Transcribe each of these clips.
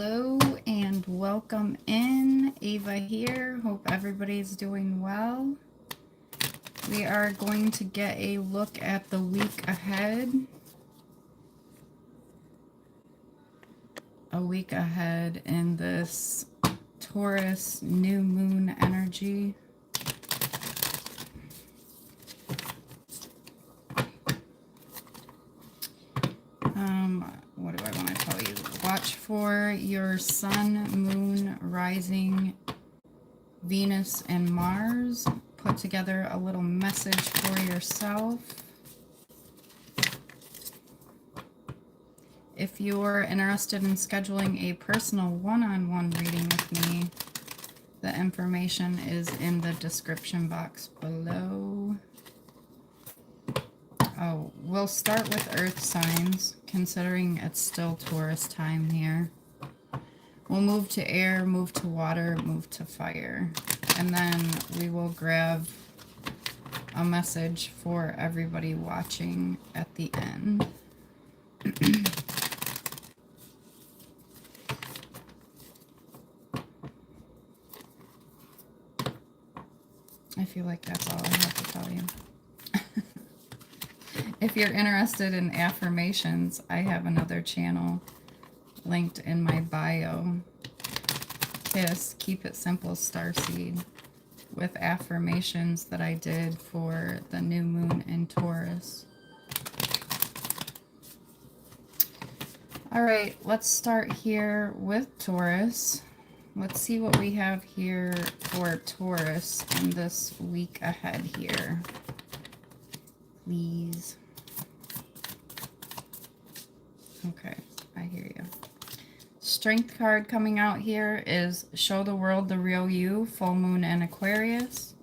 Hello and welcome in. Ava here. Hope everybody's doing well. We are going to get a look at the week ahead. A week ahead in this Taurus New Moon energy. What do I want to tell you? Watch for your Sun, Moon, Rising, Venus, and Mars. Put together a little message for yourself. If you're interested in scheduling a personal one-on-one reading with me, the information is in the description box below. Oh, we'll start with earth signs, considering it's still Taurus time here. We'll move to air, move to water, move to fire. And then we will grab a message for everybody watching at the end. I feel like that's all I have to tell you. If you're interested in affirmations, I have another channel linked in my bio. KISS, Keep It Simple Starseed, with affirmations that I did for the new moon in Taurus. All right, let's start here with Taurus. Let's see what we have here for Taurus in this week ahead here. Please. Okay, I hear you. Strength card coming out here is Show the World the Real You, Full Moon and Aquarius.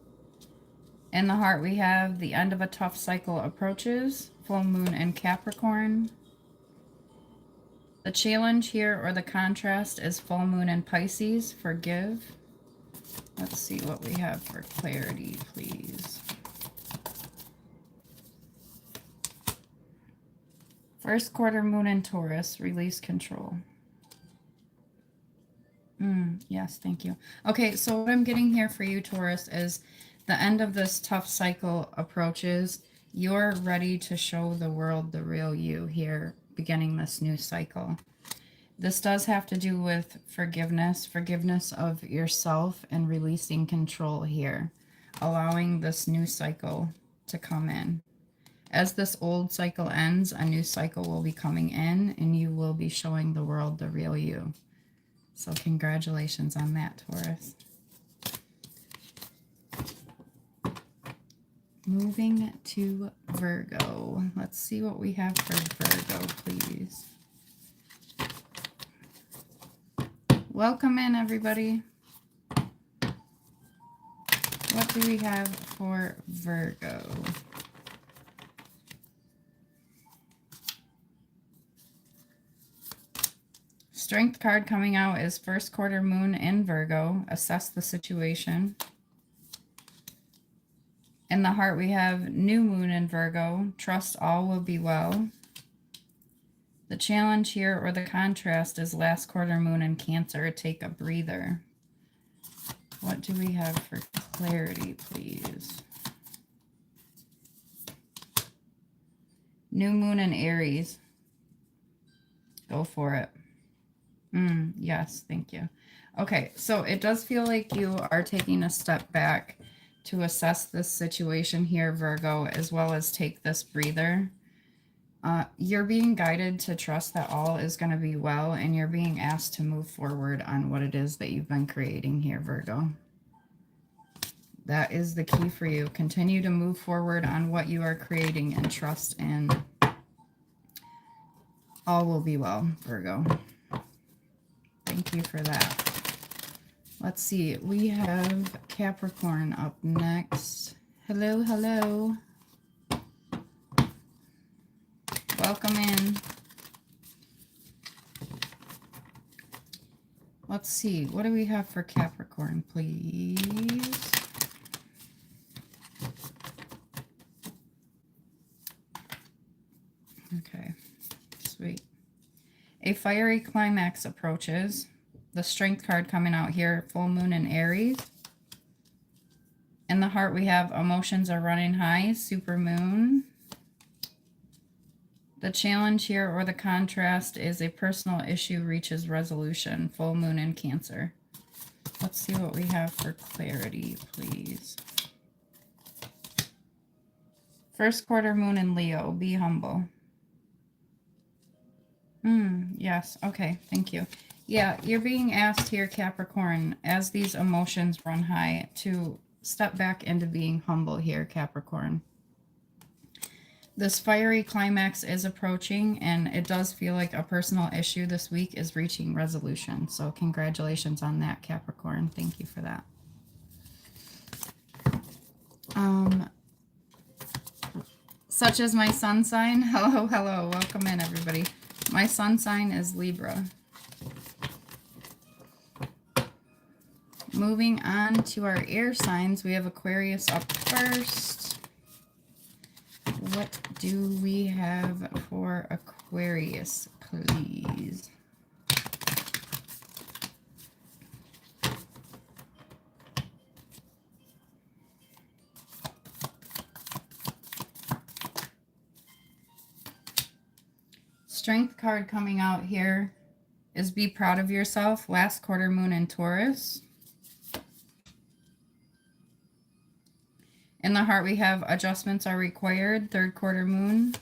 In the heart we have The End of a Tough Cycle Approaches, Full Moon and Capricorn. The challenge here, or the contrast, is Full Moon and Pisces, Forgive. Let's see what we have for clarity, please. First quarter moon in Taurus, release control. Yes, thank you. Okay, so what I'm getting here for you, Taurus, is the end of this tough cycle approaches. You're ready to show the world the real you here, beginning this new cycle. This does have to do with forgiveness of yourself and releasing control here, allowing this new cycle to come in. As this old cycle ends, a new cycle will be coming in, and you will be showing the world the real you. So congratulations on that, Taurus. Moving to Virgo. Let's see what we have for Virgo, please. Welcome in, everybody. What do we have for Virgo? Strength card coming out is first quarter moon in Virgo. Assess the situation. In the heart we have new moon in Virgo. Trust all will be well. The challenge here, or the contrast, is last quarter moon in Cancer. Take a breather. What do we have for clarity, please? New moon in Aries. Go for it. Yes, thank you. Okay, so it does feel like you are taking a step back to assess this situation here, Virgo, as well as take this breather. You're being guided to trust that all is going to be well, and you're being asked to move forward on what it is that you've been creating here, Virgo. That is the key for you. Continue to move forward on what you are creating and trust in. All will be well, Virgo. Thank you for that. Let's see. We have Capricorn up next. Hello, hello. Welcome in. Let's see. What do we have for Capricorn, please? Okay. Sweet. A fiery climax approaches. The Strength card coming out here, full moon in Aries. In the heart, we have emotions are running high, super moon. The challenge here or the contrast is a personal issue reaches resolution, full moon in Cancer. Let's see what we have for clarity, please. First quarter moon in Leo, be humble. Yes, okay, thank you. Yeah, you're being asked here, Capricorn, as these emotions run high, to step back into being humble here, Capricorn. This fiery climax is approaching, and it does feel like a personal issue this week is reaching resolution. So congratulations on that, Capricorn. Thank you for that. Such as my sun sign. Hello, hello. Welcome in, everybody. My sun sign is Libra. Moving on to our air signs, we have Aquarius up first. What do we have for Aquarius, please? Strength card coming out here is be proud of yourself. Last quarter moon in Taurus. In the heart, we have adjustments are required, third quarter moon.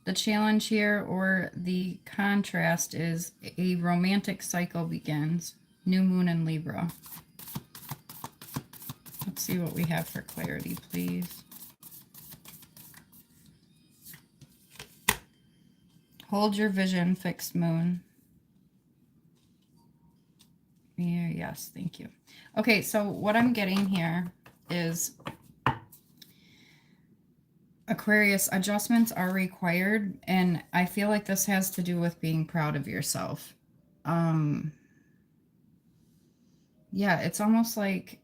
The challenge here or the contrast is a romantic cycle begins, new moon in Libra. Let's see what we have for clarity, please. Hold your vision, fixed moon. Yeah, yes, thank you. Okay, so what I'm getting here is Aquarius, adjustments are required, and I feel like this has to do with being proud of yourself. Yeah, it's almost like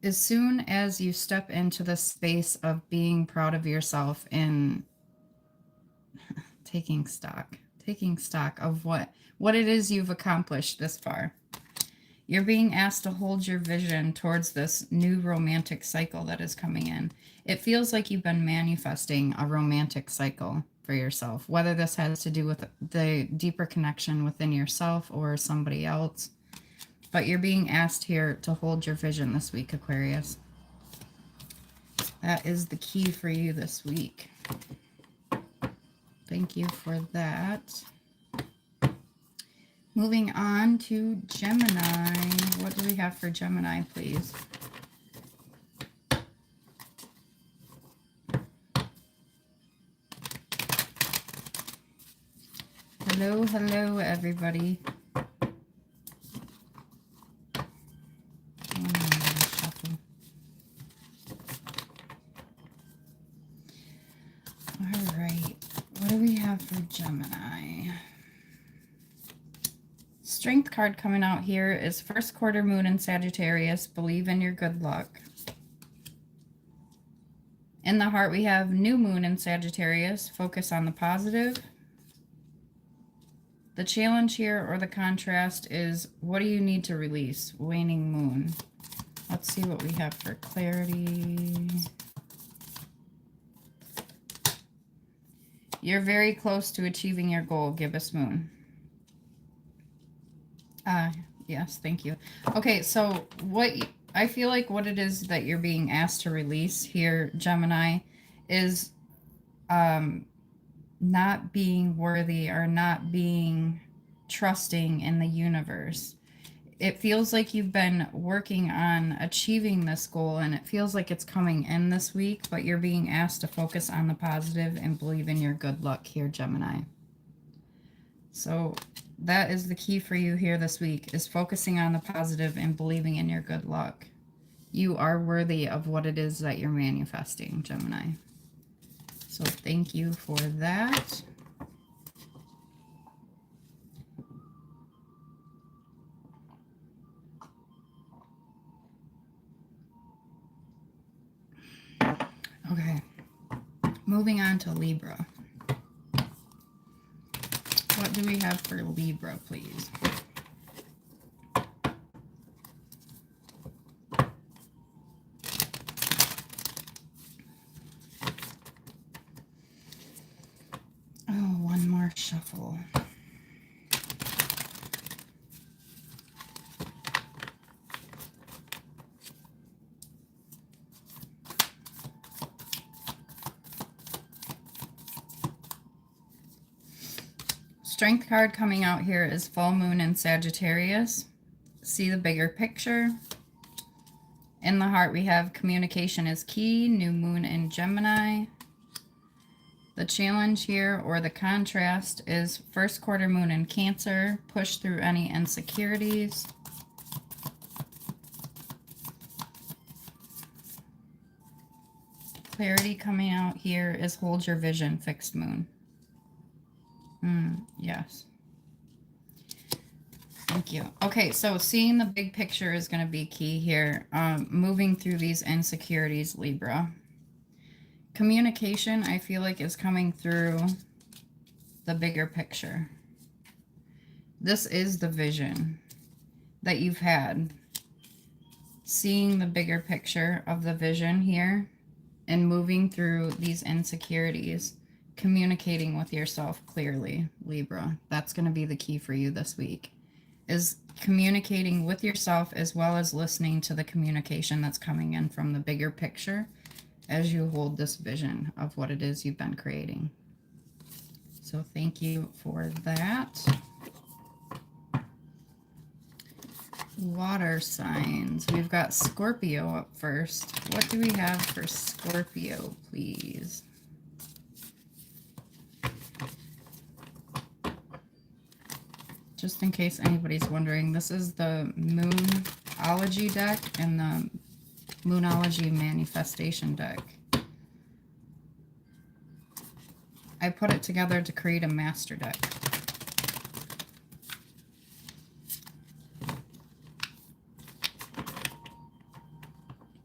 as soon as you step into the space of being proud of yourself and taking stock of what it is you've accomplished this far, you're being asked to hold your vision towards this new romantic cycle that is coming in. It feels like you've been manifesting a romantic cycle for yourself, whether this has to do with the deeper connection within yourself or somebody else. But you're being asked here to hold your vision this week, Aquarius. That is the key for you this week. Thank you for that. Moving on to Gemini. What do we have for Gemini, please? Hello, hello, everybody. All right. What do we have for Gemini? Strength card coming out here is first quarter moon in Sagittarius. Believe in your good luck. In the heart, we have new moon in Sagittarius. Focus on the positive. The challenge here or the contrast is what do you need to release? Waning moon. Let's see what we have for clarity. You're very close to achieving your goal, gibbous moon. Yes, thank you. Okay, so what I feel like what it is that you're being asked to release here, Gemini, is not being worthy or not being trusting in the universe. It feels like you've been working on achieving this goal and it feels like it's coming in this week, but you're being asked to focus on the positive and believe in your good luck here, Gemini. So that is the key for you here this week, is focusing on the positive and believing in your good luck. You are worthy of what it is that you're manifesting, Gemini. So thank you for that. Okay, moving on to Libra. do we have for Libra, please? Oh, one more shuffle. Strength card coming out here is full moon in Sagittarius. See the bigger picture. In the heart, we have communication is key, new moon in Gemini. The challenge here, or the contrast, is first quarter moon in Cancer. Push through any insecurities. Clarity coming out here is hold your vision, fixed moon. Yes. Thank you. Okay, so seeing the big picture is going to be key here. Moving through these insecurities, Libra. Communication, I feel like, is coming through the bigger picture. This is the vision that you've had. Seeing the bigger picture of the vision here and moving through these insecurities. Communicating with yourself clearly, Libra. That's going to be the key for you this week. Is communicating with yourself as well as listening to the communication that's coming in from the bigger picture as you hold this vision of what it is you've been creating. So thank you for that. Water signs. We've got Scorpio up first. What do we have for Scorpio, please? Just in case anybody's wondering, this is the Moonology deck and the Moonology Manifestation deck. I put it together to create a master deck.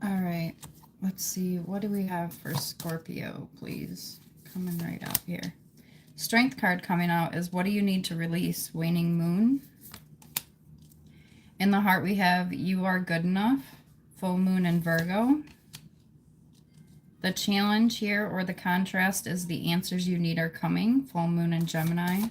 All right, let's see. What do we have for Scorpio, please? Coming right out here. Strength card coming out is what do you need to release? Waning moon. In the heart, we have you are good enough. Full moon in Virgo. The challenge here, or the contrast, is the answers you need are coming. Full moon in Gemini.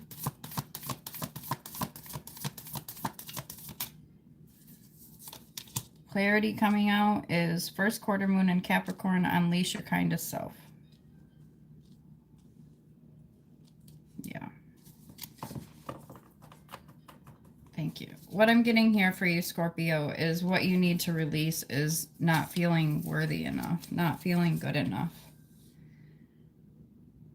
Clarity coming out is first quarter moon in Capricorn. Unleash your kindest self. Yeah. Thank you. What I'm getting here for you, Scorpio, is what you need to release is not feeling worthy enough, not feeling good enough.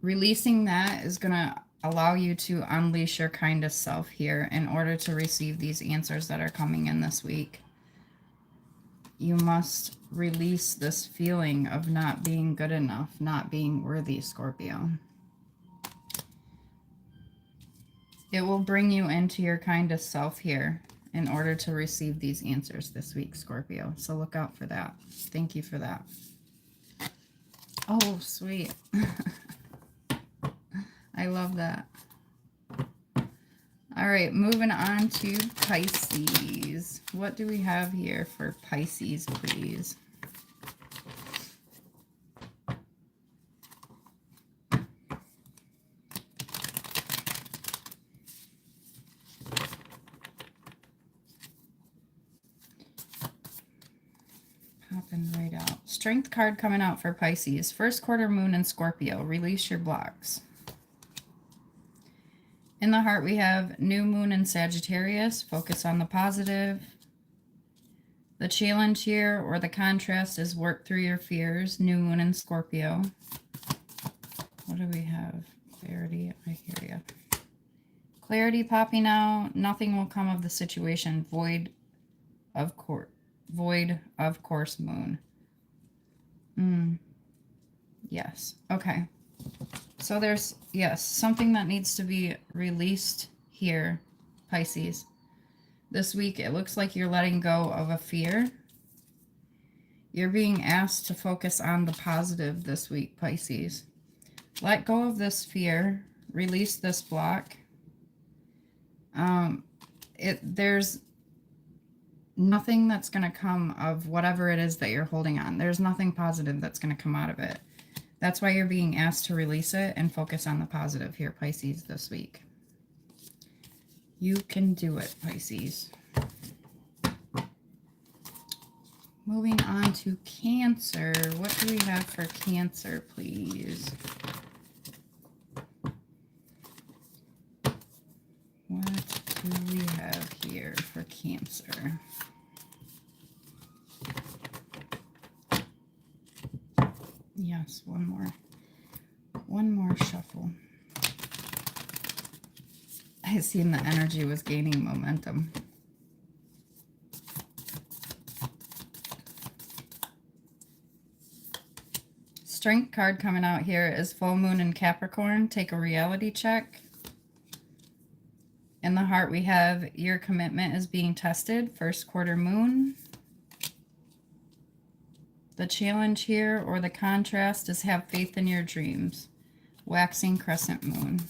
Releasing that is going to allow you to unleash your kindest self here in order to receive these answers that are coming in this week. You must release this feeling of not being good enough, not being worthy, Scorpio. It will bring you into your kindest self here in order to receive these answers this week, Scorpio. So look out for that. Thank you for that. Oh, sweet. I love that. All right, moving on to Pisces. What do we have here for Pisces, please? Popping right out. Strength card coming out for Pisces. First quarter moon in Scorpio. Release your blocks. In the heart, we have new moon in Sagittarius. Focus on the positive. The challenge here, or the contrast, is work through your fears. New moon in Scorpio. What do we have? Clarity. I hear you. Clarity popping out. Nothing will come of the situation. Void of course moon. Yes. Okay. So there's, yes, something that needs to be released here, Pisces. This week, it looks like you're letting go of a fear. You're being asked to focus on the positive this week, Pisces. Let go of this fear. Release this block. there's nothing that's going to come of whatever it is that you're holding on. There's nothing positive that's going to come out of it. That's why you're being asked to release it and focus on the positive here, Pisces, this week. You can do it, Pisces. Moving on to Cancer. What do we have for Cancer, please? What do we have here for Cancer? Yes, one more shuffle. I seen the energy was gaining momentum. Strength card coming out here is full moon in Capricorn. Take a reality check. In the heart we have your commitment is being tested. First quarter moon. The challenge here or the contrast is have faith in your dreams. Waxing crescent moon.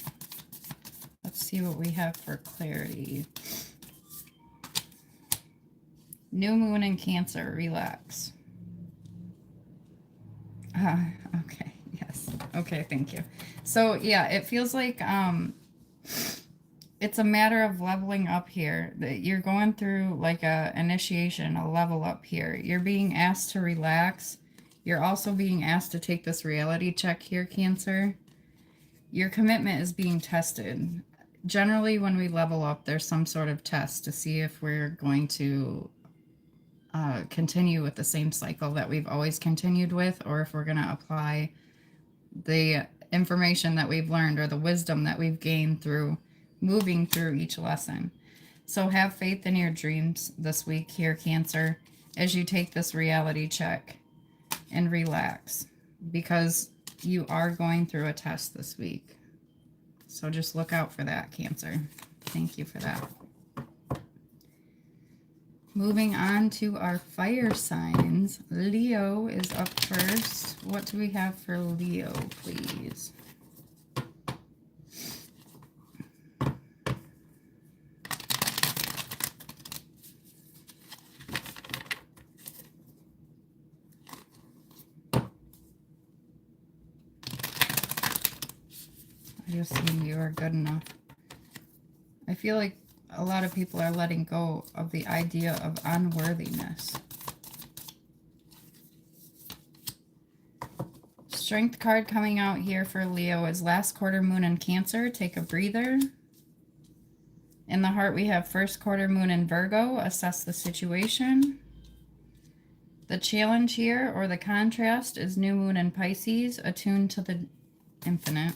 Let's see what we have for clarity. New moon in Cancer. Relax. Okay. Yes. Okay. Thank you. So yeah, it feels like it's a matter of leveling up here. You're going through like a initiation, a level up here. You're being asked to relax. You're also being asked to take this reality check here, Cancer. Your commitment is being tested. Generally, when we level up, there's some sort of test to see if we're going to continue with the same cycle that we've always continued with, or if we're going to apply the information that we've learned or the wisdom that we've gained through moving through each lesson. So have faith in your dreams this week here, Cancer, as you take this reality check and relax, because you are going through a test this week. So just look out for that, Cancer. Thank you for that. Moving on to our fire signs. Leo is up first. What do we have for Leo, please? I just see you are good enough. I feel like a lot of people are letting go of the idea of unworthiness. Strength card coming out here for Leo is last quarter moon in Cancer. Take a breather. In the heart we have first quarter moon in Virgo. Assess the situation. The challenge here or the contrast is new moon in Pisces. Attuned to the infinite.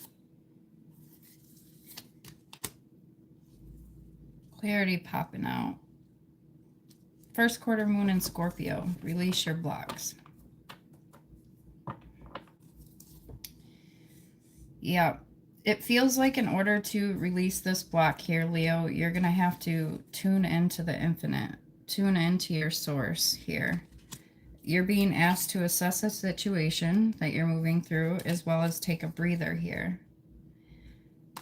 Clarity popping out. First quarter moon in Scorpio. Release your blocks. Yeah, it feels like in order to release this block here, Leo, you're going to have to tune into the infinite. Tune into your source here. You're being asked to assess a situation that you're moving through, as well as take a breather here.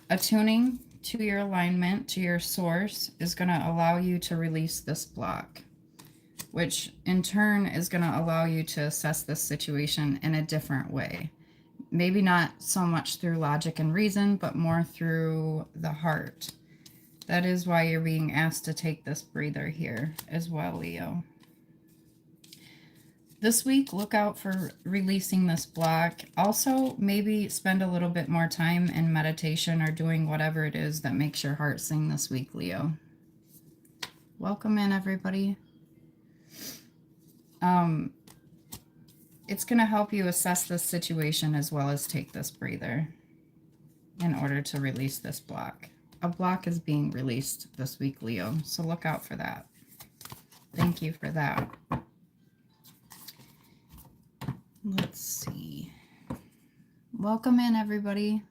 Attuning to your alignment, to your source, is going to allow you to release this block, which in turn is going to allow you to assess this situation in a different way. Maybe not so much through logic and reason, but more through the heart. That is why you're being asked to take this breather here as well, Leo. This week, look out for releasing this block. Also, maybe spend a little bit more time in meditation or doing whatever it is that makes your heart sing this week, Leo. Welcome in, everybody. It's going to help you assess this situation as well as take this breather in order to release this block. A block is being released this week, Leo, so look out for that. Thank you for that. Let's see. Welcome in, everybody.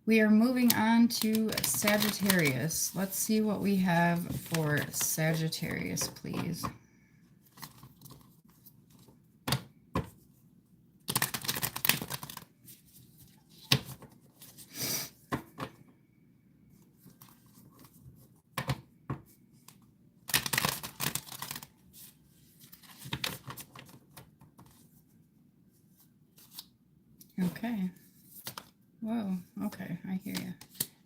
We are moving on to Sagittarius. Let's see what we have for Sagittarius, please. Okay. Whoa. Okay. I hear you.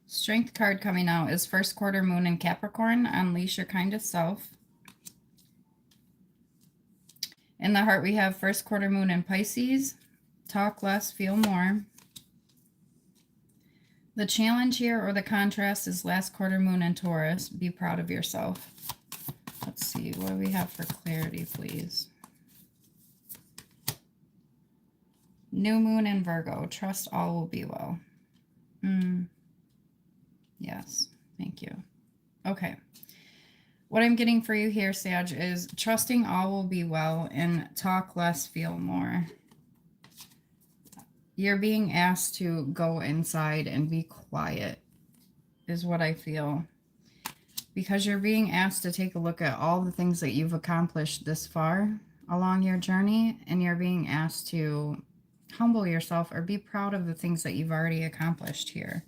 Strength card coming out is first quarter moon in Capricorn. Unleash your kindest self. In the heart, we have first quarter moon in Pisces. Talk less, feel more. The challenge here, or the contrast, is last quarter moon in Taurus. Be proud of yourself. Let's see. What do we have for clarity, please? New moon in Virgo. Trust all will be well. Yes. Thank you. Okay. What I'm getting for you here, Sag, is trusting all will be well and talk less, feel more. You're being asked to go inside and be quiet, is what I feel. Because you're being asked to take a look at all the things that you've accomplished this far along your journey, and you're being asked to humble yourself or be proud of the things that you've already accomplished here.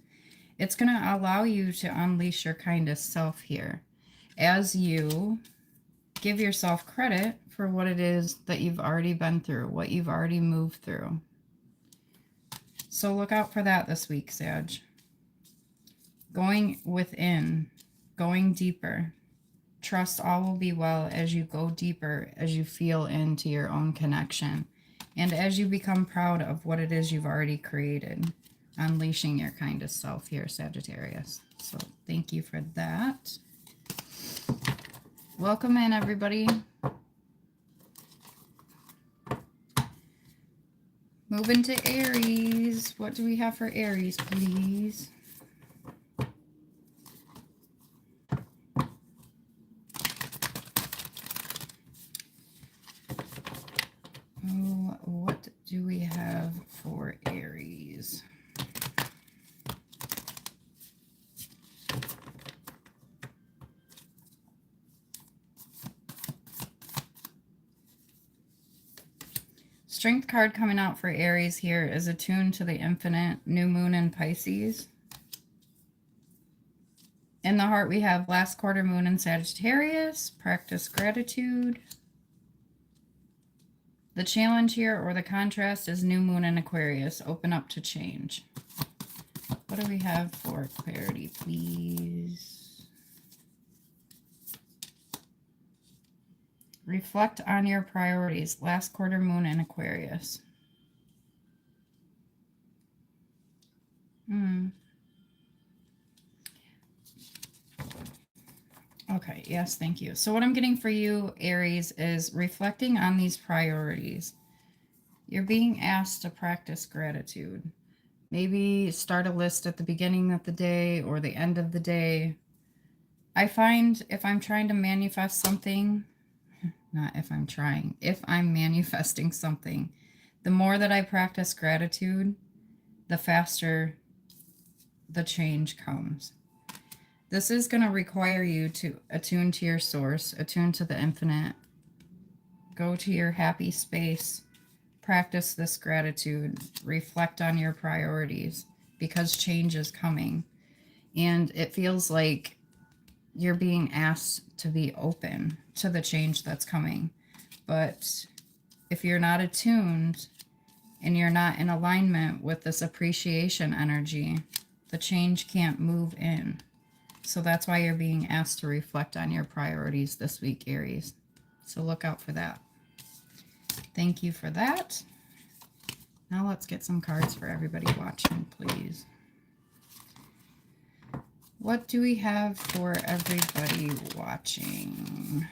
It's going to allow you to unleash your kindest self here as you give yourself credit for what it is that you've already been through, what you've already moved through. So look out for that this week, Sag. Going within, going deeper. Trust all will be well as you go deeper, as you feel into your own connection, and as you become proud of what it is you've already created. Unleashing your kindest self here, Sagittarius. So thank you for that. Welcome in, everybody. Moving to Aries. What do we have for Aries, please? Oh, what do we have for Aries? Strength card coming out for Aries here is attuned to the infinite, new moon in Pisces. In the heart, we have last quarter moon in Sagittarius. Practice gratitude. The challenge here, or the contrast, is new moon in Aquarius. Open up to change. What do we have for clarity, please? Reflect on your priorities. Last quarter moon in Aquarius. Okay, yes, thank you. So what I'm getting for you, Aries, is reflecting on these priorities. You're being asked to practice gratitude. Maybe start a list at the beginning of the day or the end of the day. I find if I'm trying to manifest something, if I'm manifesting something, the more that I practice gratitude, the faster the change comes. This is going to require you to attune to your source, attune to the infinite, go to your happy space, practice this gratitude, reflect on your priorities, because change is coming. And it feels like you're being asked to be open to the change that's coming. But if you're not attuned and you're not in alignment with this appreciation energy, the change can't move in. So that's why you're being asked to reflect on your priorities this week, Aries. So look out for that. Thank you for that. Now let's get some cards for everybody watching, please. What do we have for everybody watching?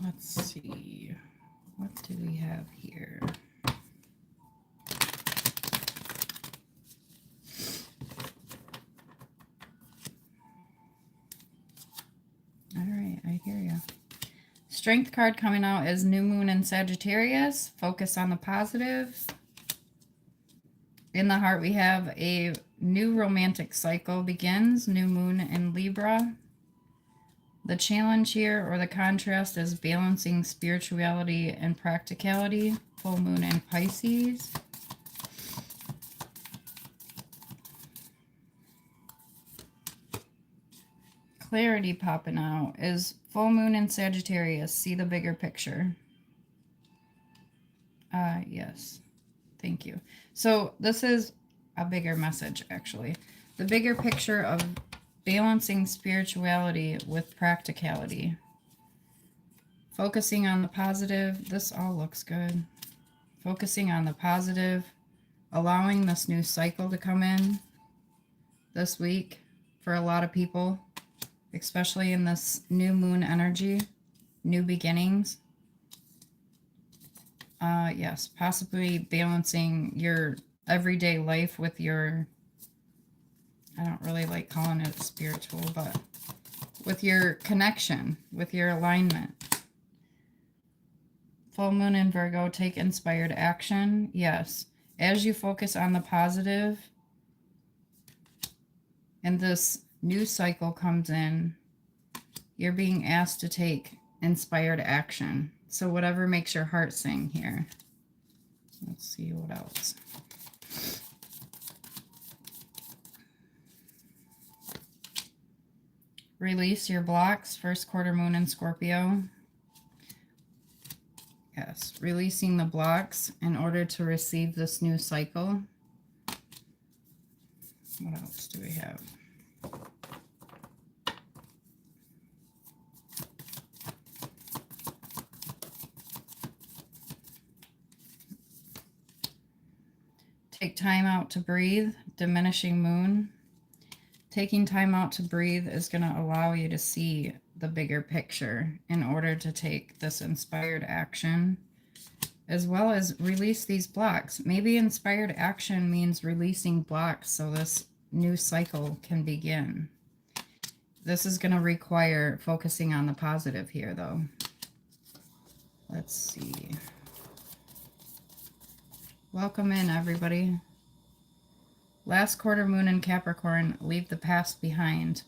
Let's see. What do we have here? All right, I hear you. Strength card coming out is new moon in Sagittarius. Focus on the positive. In the heart, we have a new romantic cycle begins. New moon in Libra. The challenge here, or the contrast, is balancing spirituality and practicality. Full moon in Pisces. clarity popping out is full moon in Sagittarius. See the bigger picture. Yes. Thank you. So this is a bigger message, actually. The bigger picture of balancing spirituality with practicality. Focusing on the positive. This all looks good. Focusing on the positive. Allowing this new cycle to come in this week for a lot of people, especially in this new moon energy, new beginnings. Yes, possibly balancing your everyday life with your, I don't really like calling it spiritual, but with your connection, with your alignment. Full moon in Virgo, take inspired action. Yes, as you focus on the positive and this new cycle comes in, you're being asked to take inspired action. So whatever makes your heart sing here. Let's see what else. Release your blocks. First quarter moon in Scorpio. Yes, releasing the blocks in order to receive this new cycle. What else do we have? Take time out to breathe. Diminishing moon. Taking time out to breathe is going to allow you to see the bigger picture in order to take this inspired action, as well as release these blocks. Maybe inspired action means releasing blocks so this new cycle can begin. This is going to require focusing on the positive here, though. Let's see. Welcome in, everybody. Last quarter moon in Capricorn, leave the past behind.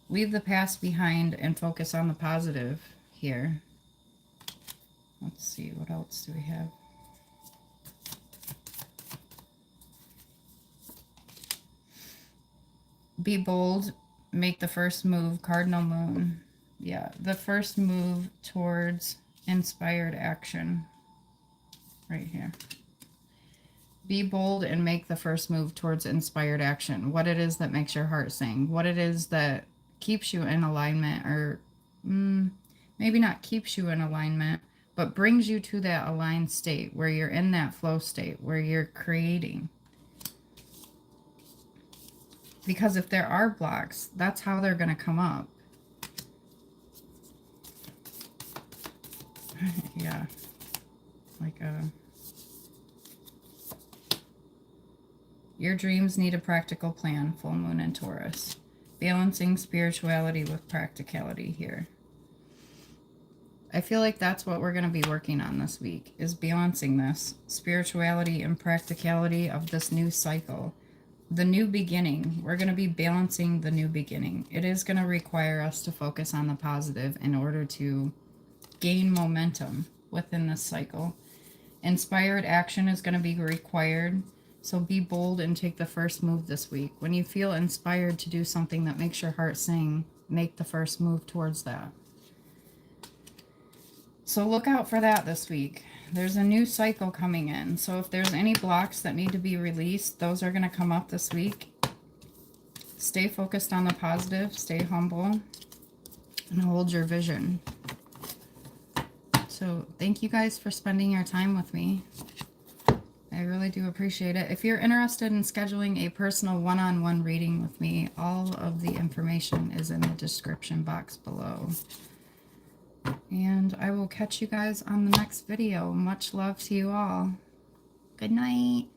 Leave the past behind and focus on the positive here. Let's see, what else do we have? Be bold, make the first move, cardinal moon. Yeah, the first move towards inspired action. Right here. Be bold and make the first move towards inspired action. What it is that makes your heart sing. What it is that keeps you in alignment, or maybe not keeps you in alignment, but brings you to that aligned state where you're in that flow state, where you're creating. Because if there are blocks, that's how they're going to come up. Yeah. Like a... Your dreams need a practical plan, full moon in Taurus. Balancing spirituality with practicality here. I feel like that's what we're going to be working on this week, is balancing this spirituality and practicality of this new cycle. The new beginning. We're going to be balancing the new beginning. It is going to require us to focus on the positive in order to gain momentum within this cycle. Inspired action is going to be required. So be bold and take the first move this week. When you feel inspired to do something that makes your heart sing, make the first move towards that. So look out for that this week. There's a new cycle coming in. So if there's any blocks that need to be released, those are going to come up this week. Stay focused on the positive, stay humble, and hold your vision. So thank you guys for spending your time with me. I really do appreciate it. If you're interested in scheduling a personal one-on-one reading with me, all of the information is in the description box below. And I will catch you guys on the next video. Much love to you all. Good night.